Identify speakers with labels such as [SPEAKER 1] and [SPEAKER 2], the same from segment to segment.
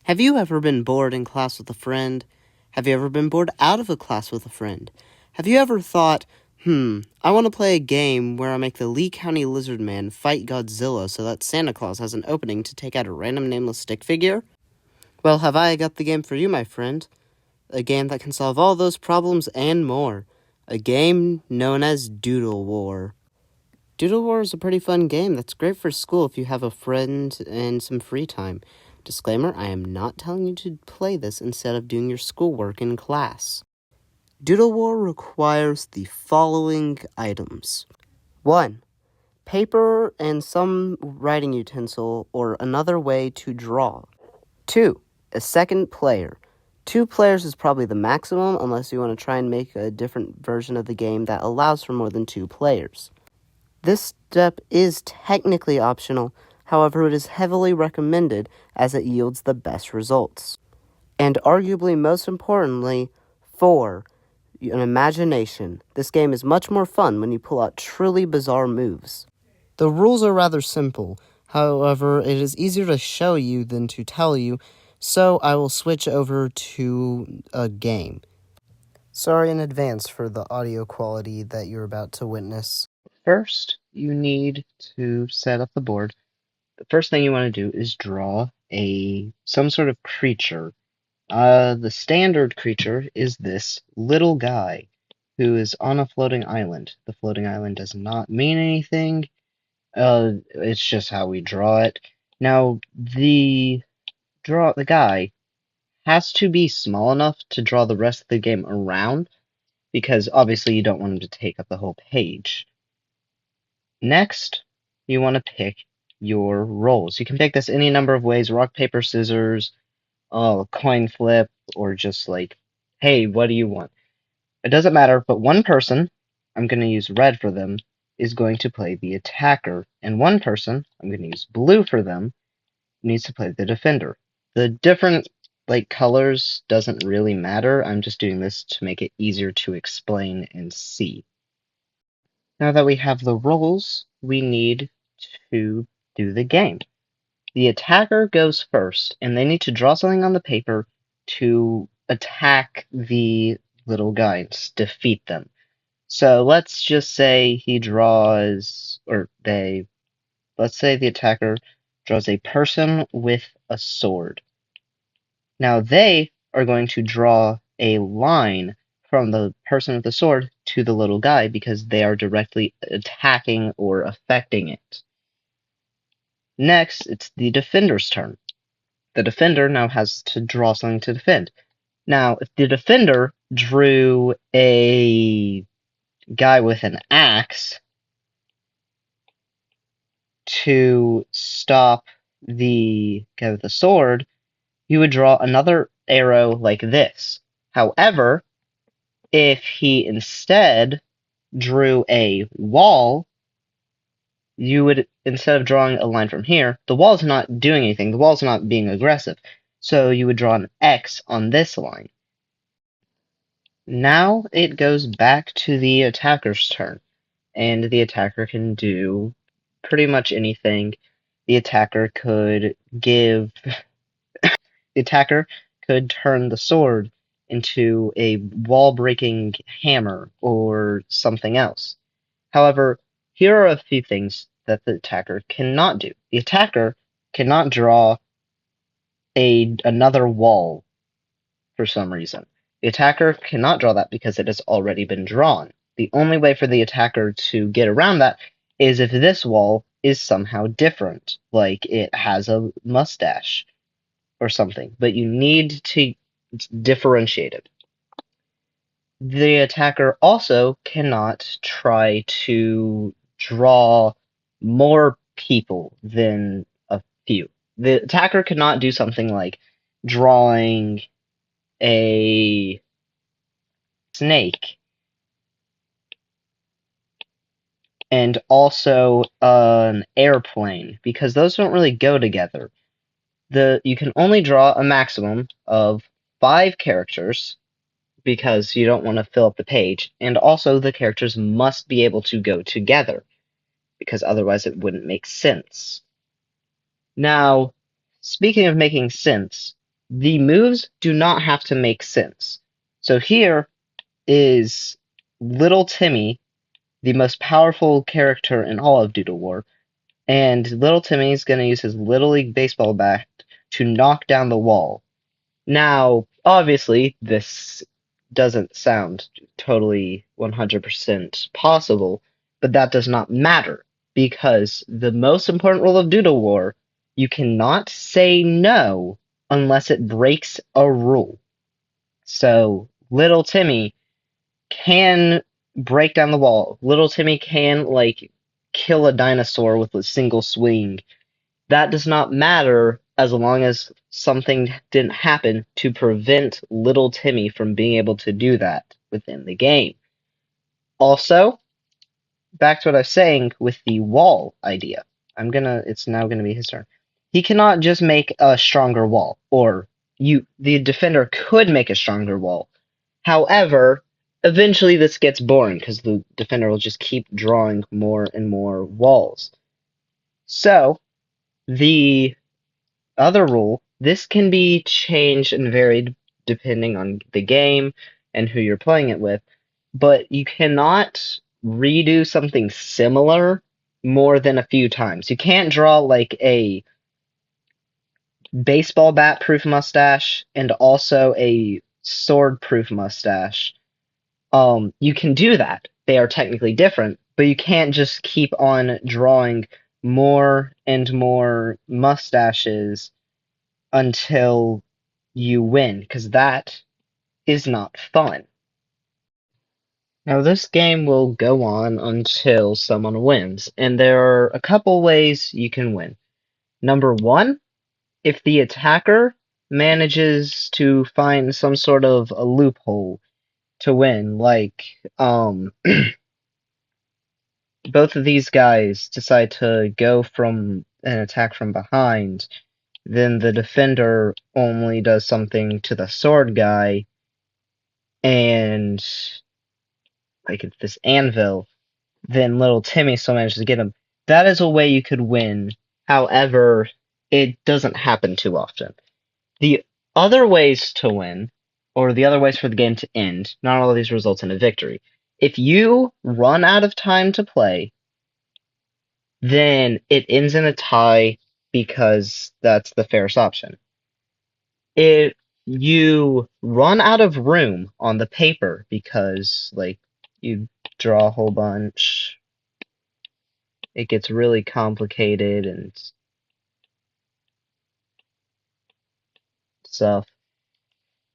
[SPEAKER 1] Have you ever been bored in class with a friend? Have you ever been bored out of a class with a friend? Have you ever thought, I want to play a game where I make the Lee County Lizard Man fight Godzilla so that Santa Claus has an opening to take out a random nameless stick figure? Well, have I got the game for you, my friend? A game that can solve all those problems and more. A game known as Doodle War. Doodle War is a pretty fun game that's great for school if you have a friend and some free time. Disclaimer, I am not telling you to play this instead of doing your schoolwork in class. Doodle War requires the following items. 1. Paper and some writing utensil or another way to draw. 2. A second player. 2 players is probably the maximum unless you want to try and make a different version of the game that allows for more than 2 players. This step is technically optional, however it is heavily recommended as it yields the best results. And arguably most importantly, 4. An imagination. This game is much more fun when you pull out truly bizarre moves. The rules are rather simple, however it is easier to show you than to tell you, so I will switch over to a game. Sorry in advance for the audio quality that you're about to witness. First, you need to set up the board. The first thing you want to do is draw some sort of creature. The standard creature is this little guy who is on a floating island. The floating island does not mean anything. It's just how we draw it. Now, the guy has to be small enough to draw the rest of the game around, because obviously you don't want him to take up the whole page. Next, you want to pick your roles. You can pick this any number of ways: rock, paper, scissors, coin flip, or just like, hey, what do you want? It doesn't matter, but one person, I'm going to use red for them, is going to play the attacker, and one person, I'm going to use blue for them, needs to play the defender. The different colors doesn't really matter. I'm just doing this to make it easier to explain and see. Now that we have the roles, we need to do the game. The attacker goes first, and they need to draw something on the paper to attack the little guys, defeat them. So let's just say let's say the attacker draws a person with a sword. Now they are going to draw a line from the person with the sword to the little guy because they are directly attacking or affecting it. Next, it's the defender's turn. The defender now has to draw something to defend. Now, if the defender drew a guy with an axe to stop the guy with the sword, you would draw another arrow like this. However, if he instead drew a wall, you would, instead of drawing a line from here, the wall's not doing anything, the wall's not being aggressive, so you would draw an X on this line. Now it goes back to the attacker's turn, and the attacker can do pretty much anything. The attacker could turn the sword into a wall-breaking hammer or something else. However, here are a few things that the attacker cannot do. The attacker cannot draw another wall for some reason. The attacker cannot draw that because it has already been drawn. The only way for the attacker to get around that is if this wall is somehow different, like it has a mustache or something, but you need to differentiate it. The attacker also cannot try to draw more people than a few. The attacker cannot do something like drawing a snake and also an airplane, because those don't really go together. You can only draw a maximum of 5 characters because you don't want to fill up the page, and also the characters must be able to go together because otherwise it wouldn't make sense. Now, speaking of making sense, the moves do not have to make sense. So here is Little Timmy, the most powerful character in all of Doodle War, and Little Timmy is going to use his Little League baseball bat to knock down the wall. Now, obviously, this doesn't sound totally 100% possible, but that does not matter because the most important rule of Doodle War, you cannot say no unless it breaks a rule. So, Little Timmy can break down the wall. Little Timmy can, like, kill a dinosaur with a single swing. That does not matter as long as something didn't happen to prevent little Timmy from being able to do that within the game. Also, back to what I was saying with the wall idea. It's now gonna be his turn. He cannot just make a stronger wall, or the defender could make a stronger wall. However, eventually this gets boring because the defender will just keep drawing more and more walls. So, the other rule, this can be changed and varied depending on the game and who you're playing it with, but you cannot redo something similar more than a few times. You can't draw like a baseball bat proof mustache and also a sword proof mustache. You can do that. They are technically different, but you can't just keep on drawing more and more mustaches until you win, because that is not fun. Now, this game will go on until someone wins, and there are a couple ways you can win. Number one, if the attacker manages to find some sort of a loophole to win, like, both of these guys decide to go from an attack from behind, then the defender only does something to the sword guy, and like if this anvil, then little Timmy still manages to get him. That is a way you could win. However, it doesn't happen too often. The other ways to win, or the other ways for the game to end, not all of these results in a victory. If you run out of time to play, then it ends in a tie because that's the fairest option. If you run out of room on the paper because, like, you draw a whole bunch, it gets really complicated and stuff,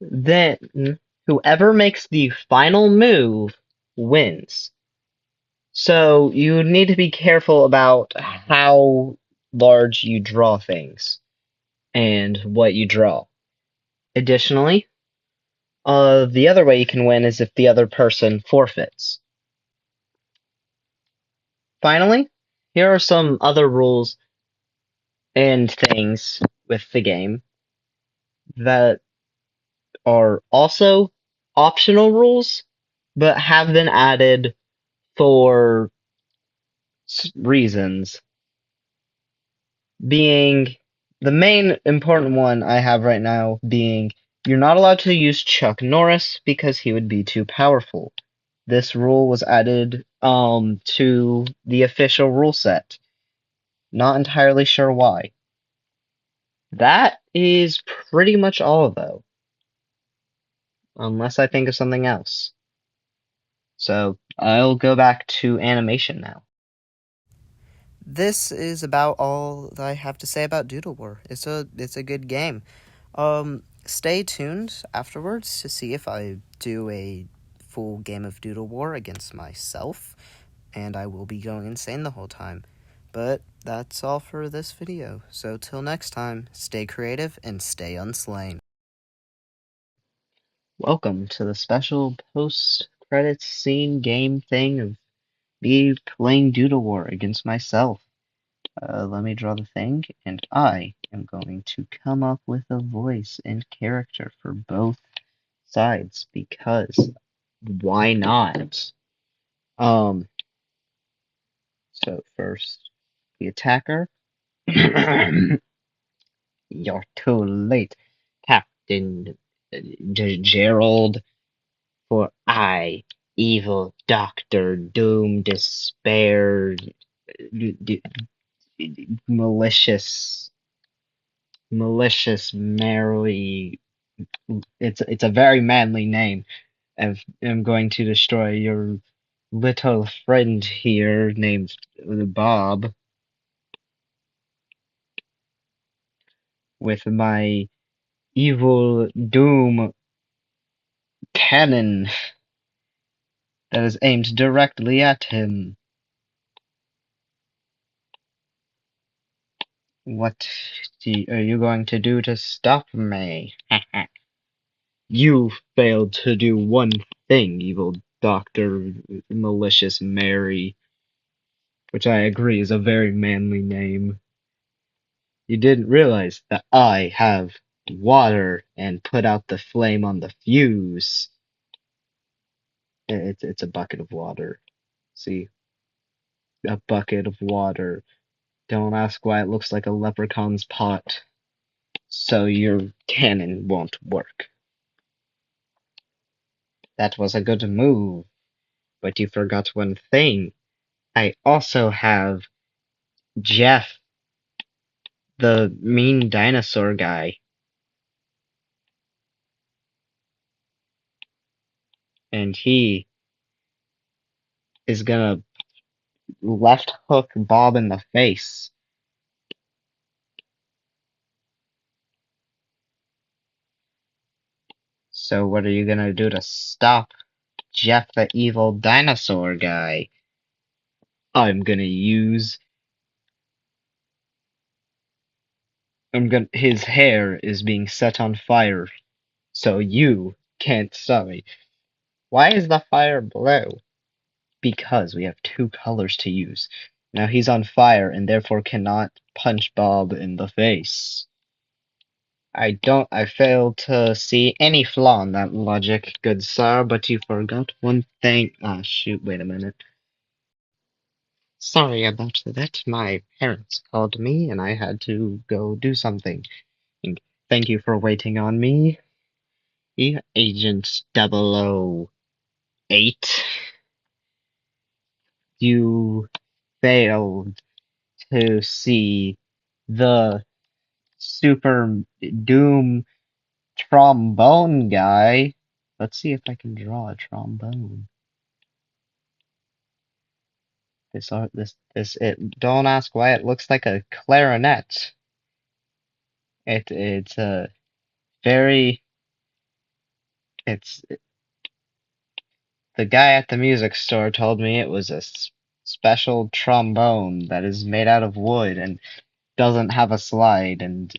[SPEAKER 1] then whoever makes the final move wins. So you need to be careful about how large you draw things and what you draw. Additionally, the other way you can win is if the other person forfeits. Finally, here are some other rules and things with the game that are also optional rules, but have been added for reasons. Being the main important one I have right now being you're not allowed to use Chuck Norris because he would be too powerful. This rule was added to the official rule set. Not entirely sure why. That is pretty much all, though. Unless I think of something else. So I'll go back to animation now. This is about all that I have to say about Doodle War. It's a good game. Stay tuned afterwards to see if I do a full game of Doodle War against myself, and I will be going insane the whole time. But that's all for this video. So till next time, stay creative and stay unslain. Welcome to the special post-credits scene game thing of me playing Doodle War against myself. Let me draw the thing, and I am going to come up with a voice and character for both sides, because why not? So first, the attacker. You're too late. Tap.
[SPEAKER 2] Captain Gerald, for I, evil Doctor Doom, despair, malicious, Mary. It's a very manly name. I'm going to destroy your little friend here named Bob with my evil doom cannon that is aimed directly at him. What are you going to do to stop me? You failed to do one thing, evil Doctor Malicious Mary, which I agree is a very manly name. You didn't realize that I have water and put out the flame on the fuse. It's a bucket of water. See, a bucket of water. Don't ask why it looks like a leprechaun's pot. So your cannon won't work. That was a good move, but you forgot one thing. I also have Jeff, the mean dinosaur guy, and he is gonna left hook Bob in the face. So what are you gonna do to stop Jeff the evil dinosaur guy? I'm gonna use his hair is being set on fire, so you can't stop me. Why is the fire blue? Because we have two colors to use. Now he's on fire and therefore cannot punch Bob in the face. I fail to see any flaw in that logic, good sir, but you forgot one thing. Ah, shoot, wait a minute. Sorry about that. My parents called me and I had to go do something. And thank you for waiting on me, Agent 008. You failed to see the Super Doom trombone guy. Let's see if I can draw a trombone. Don't ask why it looks like a clarinet. It's a very, it's, the guy at the music store told me it was a special trombone that is made out of wood and doesn't have a slide and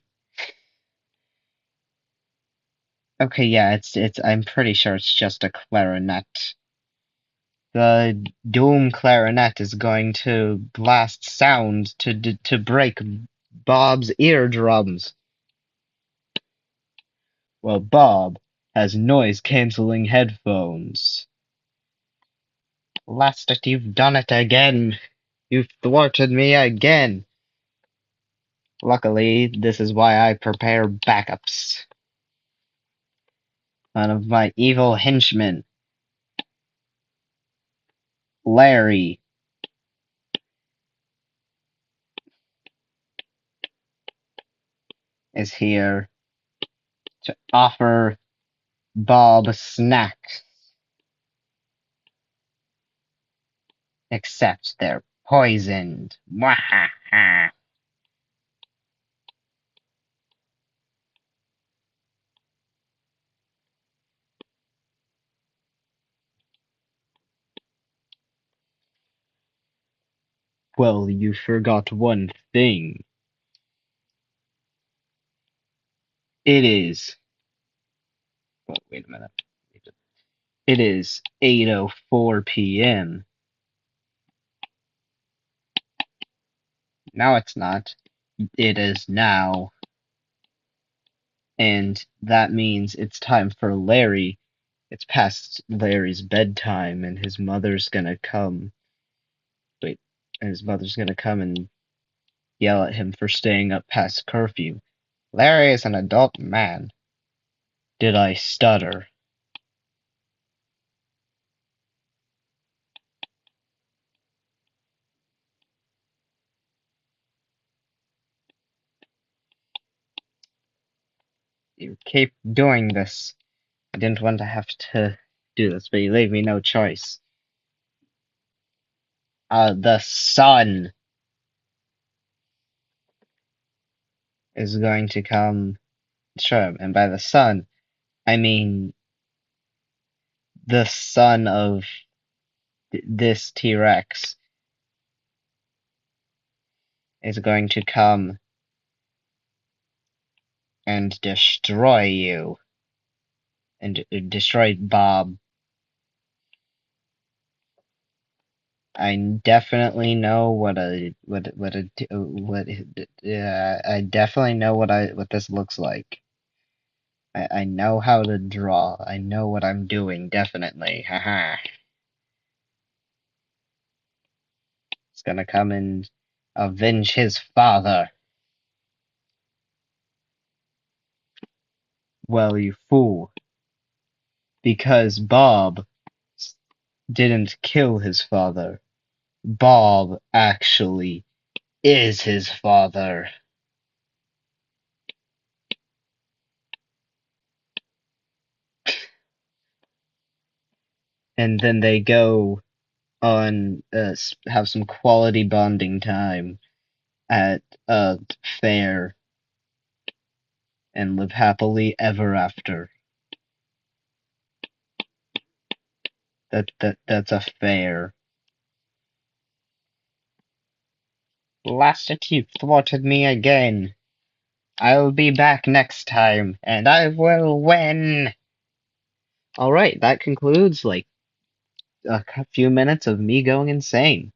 [SPEAKER 2] okay, yeah, I'm pretty sure it's just a clarinet. The Doom clarinet is going to blast sound to break Bob's eardrums. Well, Bob has noise-canceling headphones. Lastit, you've done it again. You've thwarted me again. Luckily, this is why I prepare backups. One of my evil henchmen, Larry, is here to offer Bob snacks. Except they're poisoned. Mwahaha. Well, you forgot one thing. It is. Oh, wait a minute. It is 8:04 p.m. Now it's not. It is now. And that means it's time for Larry. It's past Larry's bedtime, and his mother's gonna come. Wait, and his mother's gonna come and yell at him for staying up past curfew. Larry is an adult man. Did I stutter? You keep doing this. I didn't want to have to do this, but you leave me no choice. The sun is going to come. Sure, and by the sun, I mean the son of this T-Rex is going to come and destroy you and destroy Bob. I definitely know I definitely know what this looks like. I know how to draw. I know what I'm doing, definitely. Haha. He's gonna come and avenge his father. Well, you fool. Because Bob didn't kill his father. Bob actually is his father. And then they go on have some quality bonding time at a fair and live happily ever after. That's a fair. Lasted, you thwarted me again. I'll be back next time, and I will win. All right, that concludes like a few minutes of me going insane.